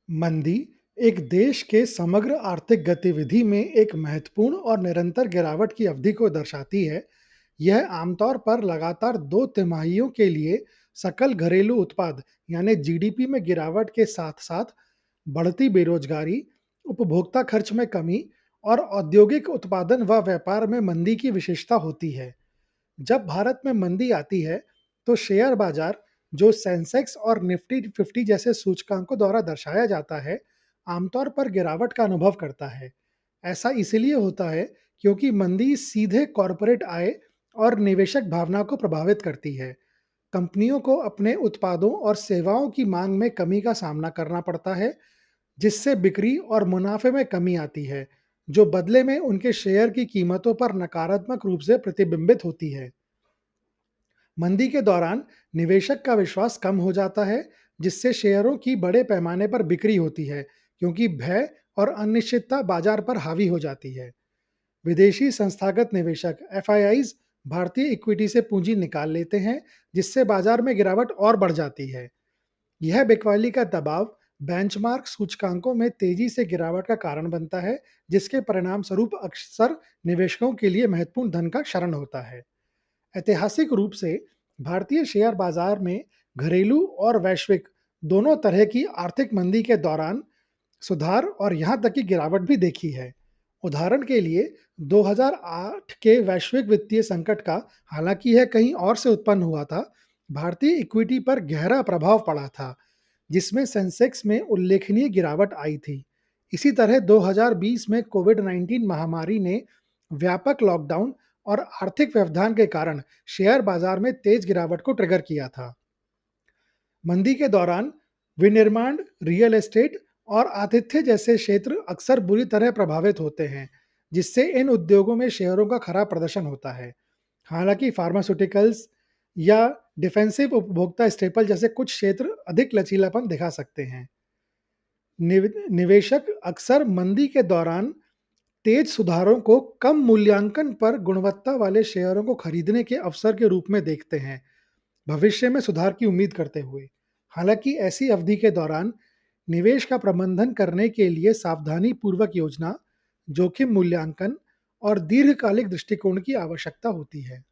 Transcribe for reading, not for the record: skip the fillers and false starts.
मंदी एक देश के समग्र आर्थिक गतिविधि में एक महत्वपूर्ण और निरंतर गिरावट की अवधि को दर्शाती है। यह आमतौर पर लगातार 2 तिमाहियों के लिए सकल घरेलू उत्पाद यानी जीडीपी में गिरावट के साथ-साथ बढ़ती बेरोजगारी, उपभोक्ता खर्च में कमी और औद्योगिक उत्पादन व व्यापार में मंदी की विशेषता होती है। जब भारत में मंदी आती है, तो शेयर बाजार, जो सेंसेक्स और निफ्टी 50 जैसे सूचकांकों द्वारा दर्शाया जाता है, आमतौर पर गिरावट का अनुभव करता है। ऐसा इसलिए होता है क्योंकि मंदी सीधे कॉरपोरेट आय और निवेशक भावना को प्रभावित करती है। कंपनियों को अपने उत्पादों और सेवाओं की मांग में कमी का सामना करना पड़ता है, जिससे बिक्री और मुनाफे में कमी आती है, जो बदले में उनके शेयर की कीमतों पर नकारात्मक रूप से प्रतिबिंबित होती है। मंदी के दौरान निवेशक का विश्वास कम हो जाता है, जिससे शेयरों की बड़े पैमाने पर बिक्री होती है, क्योंकि भय और अनिश्चितता बाजार पर हावी हो जाती है। विदेशी संस्थागत निवेशक एफआईआईज भारतीय इक्विटी से पूंजी निकाल लेते हैं, जिससे बाजार में गिरावट और बढ़ जाती है। यह बिकवाली का दबाव बेंचमार्क सूचकांकों में तेजी से गिरावट का कारण बनता है, जिसके परिणाम स्वरूप अक्सर निवेशकों के लिए महत्वपूर्ण धन का क्षरण होता है। ऐतिहासिक रूप से भारतीय शेयर बाजार में घरेलू और वैश्विक दोनों तरह की आर्थिक मंदी के दौरान सुधार और यहां तक कि गिरावट भी देखी है। उदाहरण के लिए 2008 के वैश्विक वित्तीय संकट का, हालांकि यह कहीं और से उत्पन्न हुआ था, भारतीय इक्विटी पर गहरा प्रभाव पड़ा था, जिसमें सेंसेक्स में उल्लेखनीय गिरावट आई थी। इसी तरह 2020 में कोविड-19 महामारी ने व्यापक लॉकडाउन और आर्थिक व्यवधान के कारण शेयर बाजार में तेज गिरावट को ट्रिगर किया था। मंदी के दौरान विनिर्माण, रियल एस्टेट और आतिथ्य जैसे क्षेत्र अक्सर बुरी तरह प्रभावित होते हैं, जिससे इन उद्योगों में शेयरों का खराब प्रदर्शन होता है। हालांकि फार्मास्यूटिकल्स या डिफेंसिव उपभोक्ता स्टेपल जैसे कुछ क्षेत्र अधिक लचीलापन दिखा सकते हैं। निवेशक अक्सर मंदी के दौरान तेज सुधारों को कम मूल्यांकन पर गुणवत्ता वाले शेयरों को खरीदने के अवसर के रूप में देखते हैं, भविष्य में सुधार की उम्मीद करते हुए। हालांकि ऐसी अवधि के दौरान निवेश का प्रबंधन करने के लिए सावधानी पूर्वक योजना, जोखिम मूल्यांकन और दीर्घकालिक दृष्टिकोण की आवश्यकता होती है।